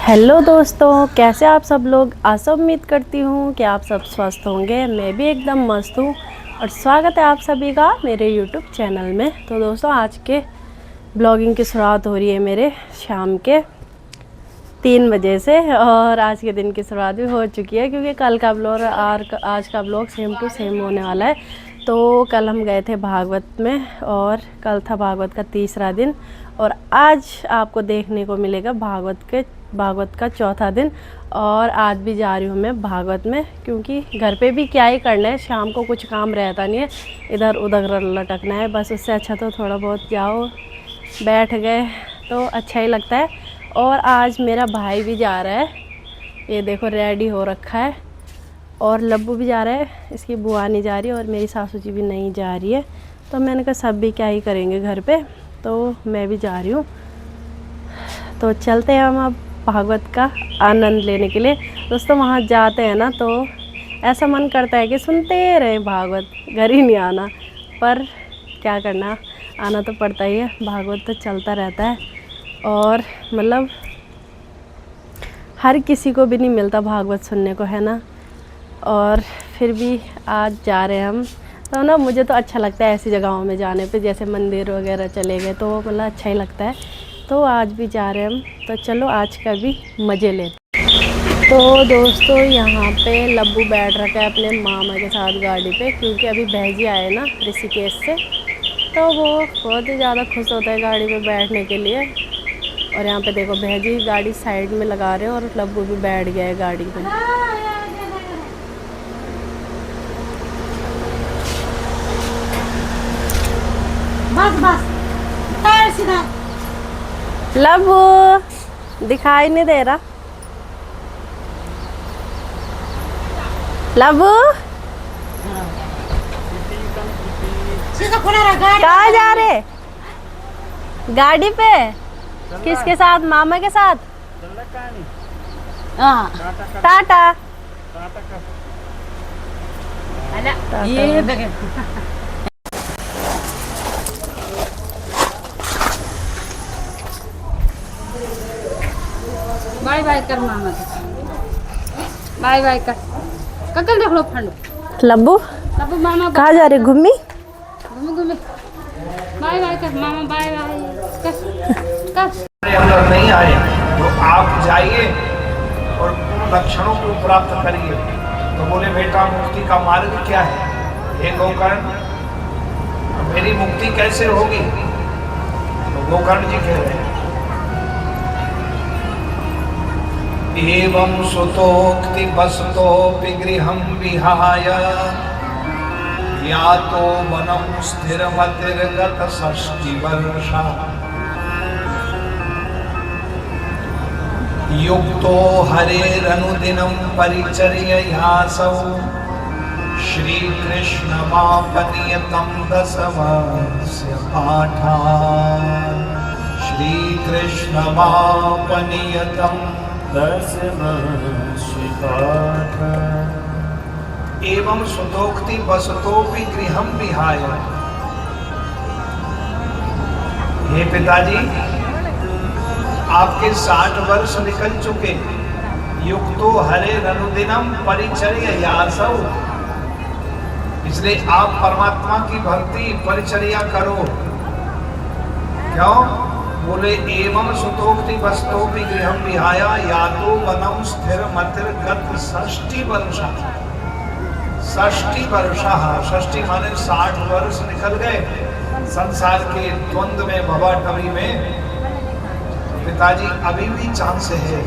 Hello दोस्तों, कैसे आप सब लोग। आशा उम्मीद करती हूँ कि आप सब स्वस्थ होंगे। मैं भी एकदम मस्त हूँ और स्वागत है आप सभी का मेरे यूट्यूब चैनल में। तो दोस्तों, आज के ब्लॉगिंग की शुरुआत हो रही है मेरे शाम के 3 बजे से और आज के दिन की शुरुआत भी हो चुकी है क्योंकि कल का ब्लॉग और आज का ब्लॉग सेम टू सेम होने वाला है। तो कल हम गए थे भागवत में और कल था भागवत का तीसरा दिन और आज आपको देखने को मिलेगा भागवत का चौथा दिन। और आज भी जा रही हूँ मैं भागवत में क्योंकि घर पे भी क्या ही करना है, शाम को कुछ काम रहता नहीं है, इधर उधर लटकना है बस। उससे अच्छा तो थोड़ा बहुत जाओ, बैठ गए तो अच्छा ही लगता है। और आज मेरा भाई भी जा रहा है, ये देखो रेडी हो रखा है। और लब्बू भी जा रहा है, इसकी बुआ नहीं जा रही और मेरी सासू जी भी नहीं जा रही है। तो मैंने कहा सब भी क्या ही करेंगे घर पे, तो मैं भी जा रही हूँ। तो चलते हैं हम अब भागवत का आनंद लेने के लिए। दोस्तों, वहाँ जाते हैं ना तो ऐसा मन करता है कि सुनते रहे भागवत, घर ही नहीं आना। पर क्या करना, आना तो पड़ता ही है, भागवत तो चलता रहता है। और मतलब हर किसी को भी नहीं मिलता भागवत सुनने को, है ना। और फिर भी आज जा रहे हैं हम, तो ना मुझे तो अच्छा लगता है ऐसी जगहों में जाने पे, जैसे मंदिर वगैरह चले गए तो मतलब अच्छा ही लगता है। तो आज भी जा रहे हैं हम, तो चलो आज का भी मज़े लेते। तो दोस्तों, यहाँ पे लब्बू बैठ रखा है अपने मामा के साथ गाड़ी पे क्योंकि अभी भैजी आए ना ऋषिकेश से, तो वो बहुत ही ज़्यादा खुश होता है गाड़ी पे बैठने के लिए। और यहाँ पे देखो भैजी गाड़ी साइड में लगा रहे हैं और लब्बू भी बैठ गया है गाड़ी में। बस बस पैर सीधा। लब्बू दिखाई नहीं दे रहा। लब्बू सीधा खुला रहा गाड़ी। कहाँ जा रहे? गाड़ी पे किसके साथ? मामा के साथ। हाँ टाटा। ये देखे बाय बाय कर मामा के, बाय बाय कर ककल देख लो फंड। लब्बू तब मामा कहाँ जा रहे? घूमी घूमे घूमे बाय बाय कर मामा, बाय बाय कर कर। अंदर नहीं आए तो आप जाइए और उन लक्षणों को प्राप्त करिए। तो बोले बेटा मुक्ति का मार्ग क्या है? हे गोकर्ण, मेरी मुक्ति कैसे होगी? तो गोकर्ण जी कह रहे हैं, एवं सुतोक्ति बसतो विगृहं विहाय यातो वनं स्थिरमतिर्गत 60 वर्षा युक्तो हरेरनुदिनं परिचर्ययासौ श्रीकृष्णमापनीयतं 10 वर्षस्य पाठात्। श्रीकृष्णमापनीयतं 10 वर्षस्य पाठात्। एवं सुतोक्ति बसतोपि गृहं विहाय। हे पिताजी, आपके 60 वर्ष निकल चुके। युक्तो हरे रनुदिनम परिचर्ययासौ, इसलिए आप परमात्मा की भक्ति परिचर्या करो। क्यों? बोले एवं सुतोक्ति बसतोपि गृहं विहाय यातो वनं स्थिरमतिर्गत 60 वर्षा। 60 वर्षा, 60 माने 60 वर्ष निकल गए संसार के द्वंद्व में, भवाटवी में। पिताजी अभी भी चांस है,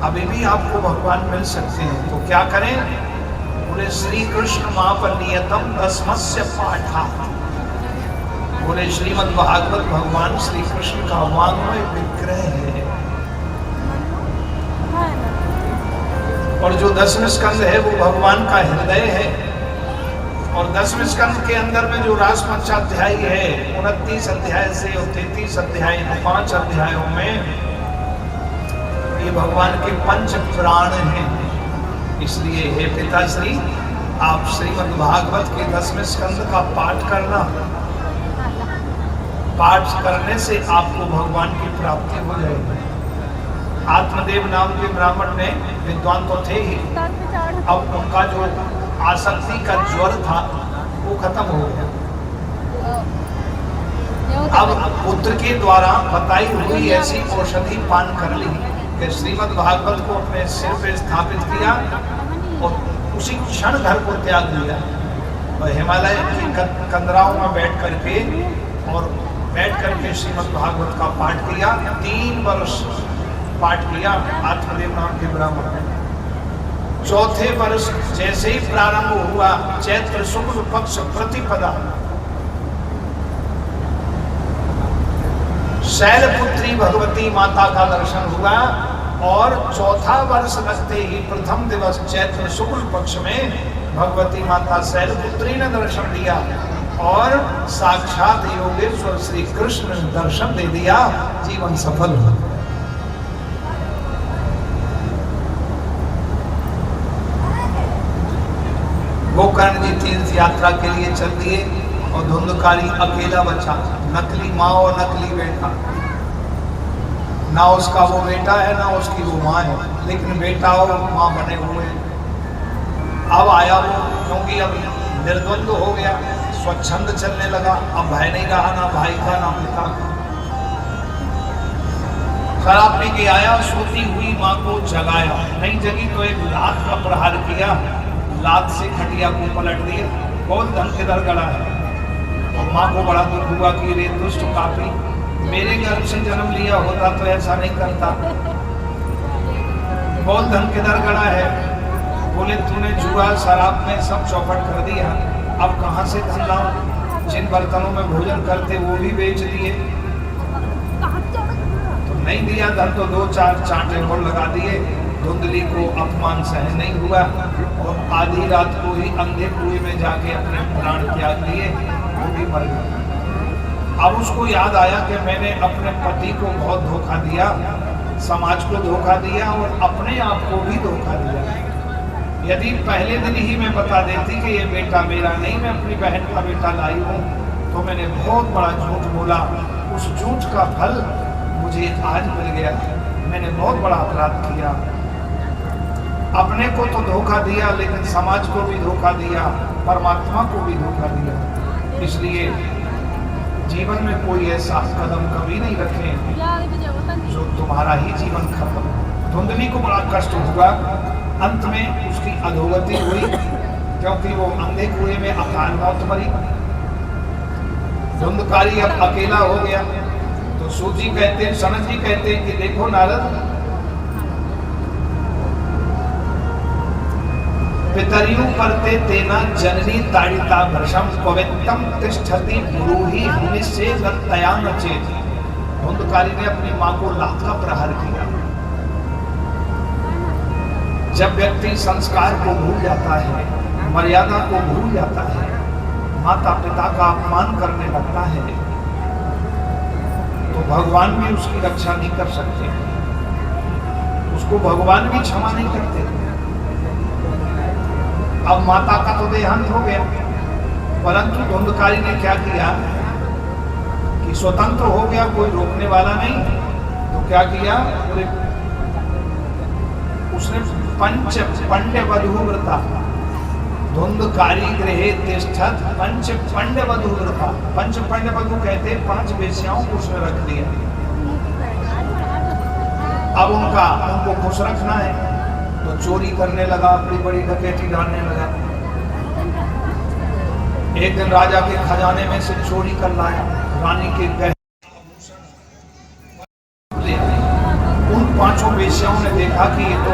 अभी भी आपको भगवान मिल सकते हैं, तो क्या करें? बोले श्री कृष्ण मापनीयतम 10 पाठात्। बोले श्रीमद् भागवत भगवान श्री कृष्ण का वाङ्मय विग्रह है। और जो 10वें स्कंद है वो भगवान का हृदय है। और 10वें स्कंद के अंदर में जो रासपंचाध्याय है, 29 अध्याय से 33 अध्याय, 5 अध्यायों में ये भगवान के पंच पुराण हैं। इसलिए हे पिताश्री, आप श्रीमद् भागवत के 10वें स्कंद का पाठ करना। पाठ करने से आपको भगवान की प्राप्ति हो जाएगी। आत्मदेव नाम के ब्राह्मण ने, विद्वान तो थे ही, अब उनका जो आसक्ति का ज्वर था वो खत्म हो गया। अब पुत्र के द्वारा बताई हुई ऐसी औषधि पान कर ली कि श्रीमद् भागवत को अपने सिर पे स्थापित किया और उसी क्षण घर को त्याग दिया और हिमालय की कंदराओं में बैठ करके श्रीमद् भागवत का पाठ किया। 3 वर्ष पाठ किया आत्मदेव नाम के ब्राह्मण ने। चौथे वर्ष जैसे ही प्रारंभ हुआ, चैत्र शुक्ल पक्ष प्रतिपदा, शैलपुत्री भगवती माता का दर्शन हुआ और चौथा वर्ष लगते ही प्रथम दिवस चैत्र शुक्ल पक्ष में भगवती माता शैलपुत्री ने दर्शन दिया और साक्षात योगेश्वर श्री कृष्ण ने दर्शन दे दिया। जीवन सफल हो गया। गोकर्ण जी तीर्थ यात्रा के लिए चल दिए और धुंधकारी अकेला बचा, नकली माँ और नकली बेटा। ना उसका वो बेटा है ना उसकी वो माँ है, लेकिन बेटा और माँ बने हुए। अब आया वो, क्योंकि अब निर्द्वंद हो गया, स्वच्छंद चलने लगा। अब भय नहीं रहा, ना भाई का ना पिता का। शराब पी के आया, सोती हुई माँ को जगाया, नहीं जगी तो एक लात का प्रहार किया, लात से खटिया को पलट दिया। बहुत धमकेदार गड़ा है। और माँ को बड़ा दुख हुआ कि रे दुष्ट पापी, मेरे गर्भ से जन्म लिया होता तो ऐसा नहीं करता। बहुत धमकेदार गड़ा है। बोले तूने जुआ शराब में सब चौपट कर दिया, अब कहाँ से धन लाऊं? जिन बर्तनों में भोजन करते वो भी बेच दिए, तो नहीं दिया धन तो 2-4 चांटे और लगा दिए। धुंधली को अपमान सहन नहीं हुआ और आधी रात को ही अंधे कुएं में जाके अपने प्राण त्याग दिए, वो भी मर गया। अब उसको याद आया कि मैंने अपने पति को बहुत धोखा दिया, समाज को धोखा दिया और अपने आप को भी धोखा दिया। यदि पहले दिन ही मैं बता देती कि ये बेटा मेरा नहीं, मैं अपनी बहन का बेटा लाई हूँ, तो मैंने बहुत बड़ा झूठ बोला। उस झूठ का फल मुझे आज मिल गया। मैंने बहुत बड़ा अपराध किया। अपने को तो धोखा दिया, लेकिन समाज को भी धोखा दिया, परमात्मा को भी धोखा दिया। इसलिए जीवन में कोई ऐसा कदम कभी नहीं रखें जो तुम्हारा ही जीवन खत्म। धुंधली को बड़ा कष्ट हुआ, अंत में उसकी अधोगति हुई, क्योंकि वो अंधे कुएं में अकाल मौत मरी। धुंधकारी अब अकेला हो गया। तो सूत जी कहते हैं, सनत जी कहते हैं कि देखो नारद, पितरियों परते तेना जननी ताड़िता भ्रशम पवित्रम तिष्ठति गुरुहि निश्चय लत्तया नचेत। धुंधकारी ने अपनी माँ को लात का प्रहार किया। जब व्यक्ति संस्कार को भूल जाता है, मर्यादा को भूल जाता है, माता पिता का अपमान करने लगता है, तो भगवान भी उसकी रक्षा नहीं कर सकते, उसको भगवान भी क्षमा नहीं करते। अब माता का तो देहांत हो गया, परंतु धुंधकारी ने क्या किया कि स्वतंत्र हो गया, कोई रोकने वाला नहीं। तो क्या किया, उसने पंच पंड वधू व्रता, धुंधकारी गृहे तिष्ठत पंच पंड वधू व्रता। पंच पंड वधू कहते 5 वेश्याओं को उसने रख दिया। अब उनको खुश रखना है, तो चोरी करने लगा, अपनी बड़ी डकैती डालने लगा। एक दिन राजा के खजाने में से चोरी कर लाया, रानी के गहने। उन 5 वेश्याओं ने देखा कि ये तो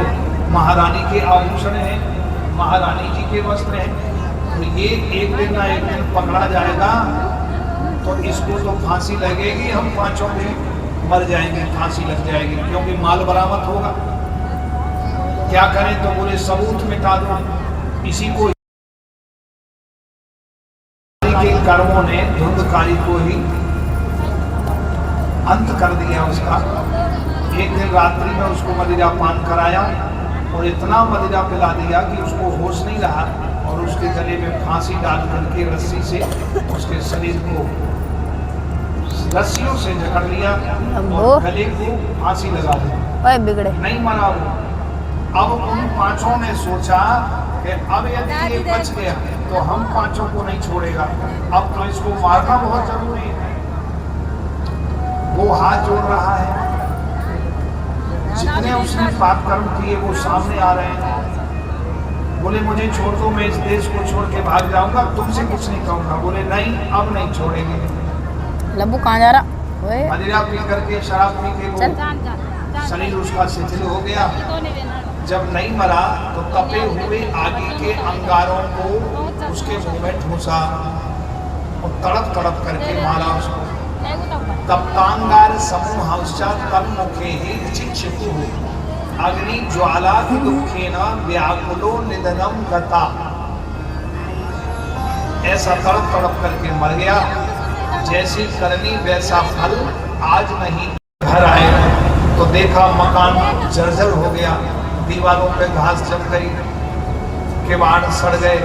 महारानी के आभूषण हैं, महारानी जी के वस्त्र हैं, तो ये एक दिन ना एक दिन पकड़ा जाएगा, तो इसको तो फांसी लगेगी, हम 5 भी मर जाएंगे, फांसी लग जाएगी, क्योंकि माल बरामद होगा। क्या करें, तो बोले सबूत मिटा दो। इसी को के कर्मों ने धुंधकारी को ही अंत कर दिया उसका। एक दिन रात्रि में उसको मदिरा पान कराया और इतना मदिरा पिला दिया कि उसको होश नहीं रहा, और उसके गले में फांसी डाल करके रस्सी से उसके शरीर को रस्सियों से जकड़ लिया और गले को फांसी लगा दी। ओए बिगड़े। नहीं मरा वो। अब उन पांचों ने सोचा कि अब यदि ये बच गया तो हम पांचों को नहीं छोड़ेगा, अब तो इसको मारना बहुत जरूरी है। वो हाथ जोड़ रहा है, जितने उसने पाप कर्म किए वो सामने आ रहे हैं। बोले मुझे छोड़ दो, मैं इस देश को छोड़ के भाग जाऊंगा, तुमसे कुछ नहीं कहूंगा। बोले नहीं, अब नहीं छोड़ेंगे। लब्बू कहाँ जा रहा? ओए मदिरा पी करके, शराब पी के चल। वो शरीर उसका शिथिल हो गया। जब नहीं मरा तो तपे हुए आगे के अंगारों को उसके मुंह में ठूसा और तड़प तड़प करके मारा उसको। तप्तांगार समूह तन्मुखे ही चिक्षितु अग्नि ज्वाला दुखेन व्याकुलो निधनम गता। ऐसा तड़प तड़प करके मर गया। जैसी करनी वैसा फल। आज नहीं घर आए तो देखा मकान जर्जर हो गया, दीवारों पे घास जम गई, किवाड़ सड़ गए।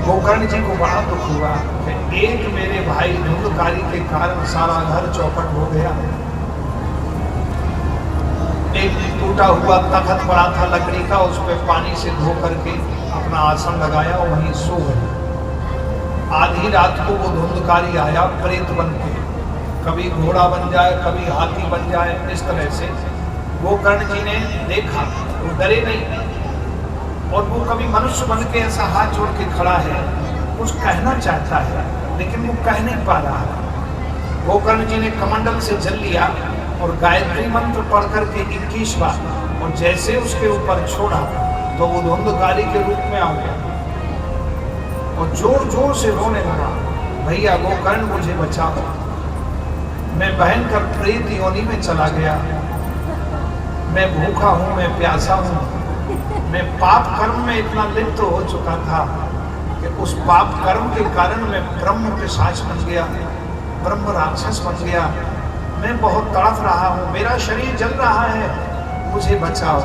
गोकर्ण जी को बड़ा दुख हुआ कि एक मेरे भाई धुंधकारी के कारण सारा घर चौपट हो गया। एक टूटा हुआ तख्त पड़ा था लकड़ी का, उस पे पानी से धो करके अपना आसन लगाया और वहीं सो गए। आधी रात को वो धुंधकारी आया प्रेत बन के, कभी घोड़ा बन जाए कभी हाथी बन जाए, इस तरह से। गोकर्ण जी ने देखा, वो डरे नहीं, और वो कभी मनुष्य बन के ऐसा हाथ जोड़ के खड़ा है, कुछ कहना चाहता है लेकिन वो कह नहीं पा रहा। गोकर्ण जी ने कमंडल से जल लिया और गायत्री मंत्र पढ़ करके 21 बार, और जैसे उसके ऊपर छोड़ा तो वो धुंधकारी के रूप में आ गया और जोर जोर से रोने लगा, भैया गोकर्ण मुझे बचाओ, मैं भयंकर प्रेत योनि में चला गया, मैं भूखा हूँ, मैं प्यासा हूँ, मैं पाप कर्म में इतना लिप्त हो चुका था कि उस पाप कर्म के कारण मैं ब्रह्म पिशाच बन गया, ब्रह्म राक्षस बन गया, मैं बहुत तड़प रहा हूँ, मेरा शरीर जल रहा है, मुझे बचाओ।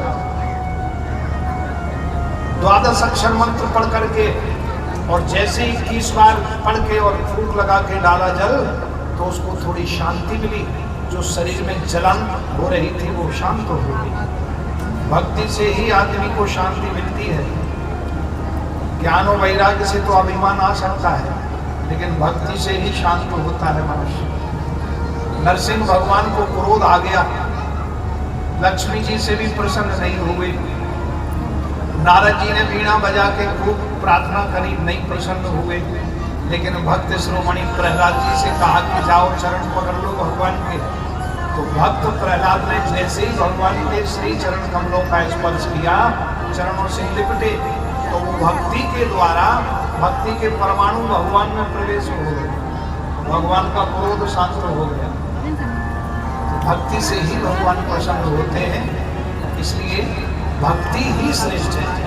12 अक्षर मंत्र पढ़ करके और जैसे 21 बार पढ़ के और फूंक लगा के डाला जल तो उसको थोड़ी शांति मिली, जो शरीर में जलन हो रही थी वो शांत हो गई। भक्ति से ही आदमी को शांति मिलती है। ज्ञान और वैराग्य से तो अभिमान आ सकता है, लेकिन भक्ति से ही शांत होता है मनुष्य। नरसिंह भगवान को क्रोध आ गया, लक्ष्मी जी से भी प्रसन्न नहीं हुए। नारद जी ने वीणा बजा के खूब प्रार्थना करी, नहीं प्रसन्न हुए। लेकिन भक्त श्रोमणि प्रहलाद जी से कहा कि जाओ चरण पकड़ लो भगवान के। तो भक्त प्रहलाद ने जैसे ही भगवान के श्री चरण कमलों का स्पर्श किया, चरणों से लिपटे, तो वो भक्ति के द्वारा भक्ति के परमाणु भगवान में प्रवेश हो गए, भगवान का क्रोध शांत हो गया। तो भक्ति से ही भगवान प्रसन्न होते हैं, इसलिए भक्ति ही श्रेष्ठ है।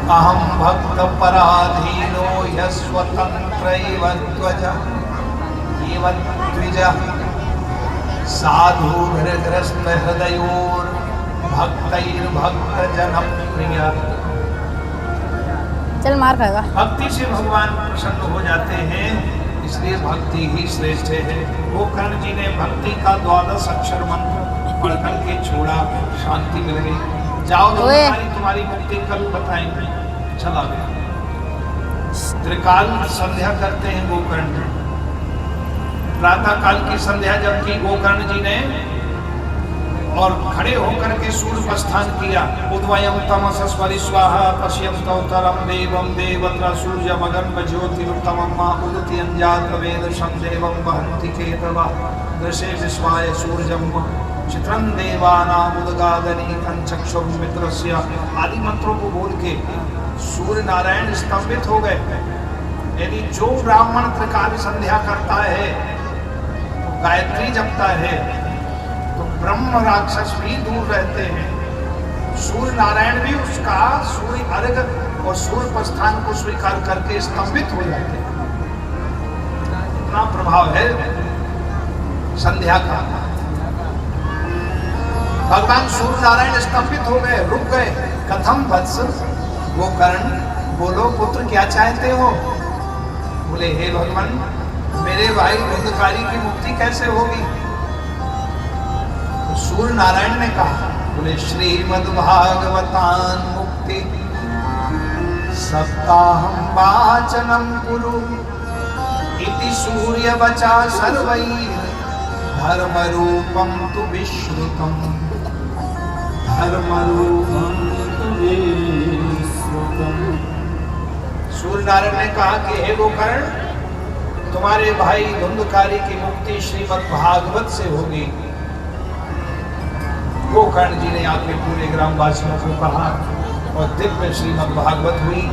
अहम भक्त पराधीनो यस्वतंत्र इव ध्वजा एवं द्विजा साधु ग्रस्त हृदयोर भक्तैर भक्त जन प्रिय। चल मार खाएगा। भक्ति से भगवान प्रसन्न हो जाते हैं, इसलिए भक्ति ही श्रेष्ठ है। गोकर्ण जी ने भक्ति का 12 अक्षर मंत्र पढ़ करके छोड़ा, शांति मिल गई। जाओ तुम्हारी मुक्ति कल बताएंगे। चला गया। त्रिकाल संध्या करते हैं गोकर्ण। प्रातः काल की संध्या जब की गोकर्ण जी ने और खड़े होकर के सूर्य प्रस्थान किया। उद्वयं तमसस्वरि स्वाहा पश्यं स्तोत्रम देवं देवत्र सूर्य मगन ज्योतिरुत्तमं मा उदति अंजात वेद संदेवं वहन्ति केतवा दृशे विश्वाय सूर्यं चित्रं देवानामुदगादनीकं चक्षुर्मित्रस्य आदि मंत्रों को बोल के सूर्य नारायण स्तंभित हो गए। यदि जो ब्राह्मण त्रिकाल संध्या करता है, तो गायत्री जपता है, तो ब्रह्म राक्षस भी दूर रहते हैं। सूर्य नारायण भी उसका सूर्य अर्घ और सूर्य प्रस्थान को स्वीकार करके स्तंभित हो जाते हैं। इतना प्रभाव है संध्या का। भगवान सूर्य नारायण स्तंभित हो गए, रुक गए। कथम वत्स गोकर्ण, बोलो पुत्र क्या चाहते हो? बोले हे भगवान, मेरे भाई धुंधकारी की मुक्ति कैसे होगी? तो सूर्य नारायण ने कहा, बोले श्रीमद् भागवतान मुक्ति सप्ताहं वाचनं कुरु इति सूर्य वचा सर्वैः धर्म रूपम तु विश्रुतम धर्म रूपम तु विश्रुतम। सूर्य नारायण ने कहा कि हे गोकर्ण, तुम्हारे भाई धुंधकारी की मुक्ति श्रीमद् भागवत से होगी। गोकर्ण जी ने आके पूरे ग्रामवासियों को कहा और दिव्य श्रीमद् भागवत हुई।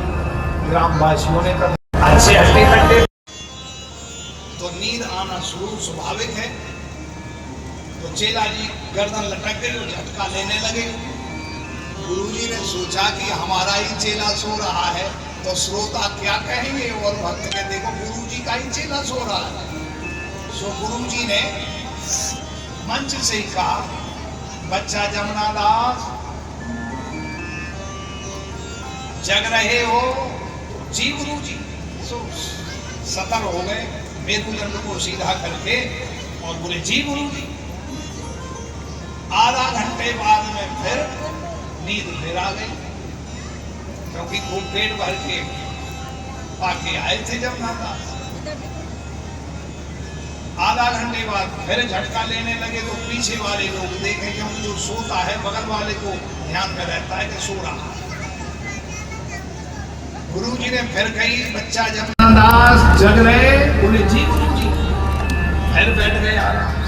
ग्रामवासियों ने कहा अच्छे हट्टे कट्टे तो नींद आना शुरू स्वाभाविक है। तो चेला जी गर्दन लटक गई और झटका लेने लगे। गुरुजी ने सोचा कि हमारा ही चेला सो रहा है तो श्रोता क्या कहेंगे, और भक्त के देखो गुरुजी का ही चेला सो रहा है। सो गुरुजी ने मंच से ही कहा, बच्चा जमुना दास जग रहे हो जी गुरुजी। सो सतर हो गए मेरुदंड को सीधा करके और बोले जी गुरुजी। आधा घंटे बाद में फिर नींद फिर आ गई, क्योंकि खूब पेट भर के पाके आए थे जमुना दास। आधा घंटे बाद फिर झटका लेने लगे तो पीछे वाले लोग देखें, क्योंकि जो सोता है बगल वाले को ध्यान में रहता है कि सो रहा है। गुरुजी ने फिर कही, बच्चा जमुना दास जग रहे? बोले जी गुरुजी। फिर बैठ गए आराम।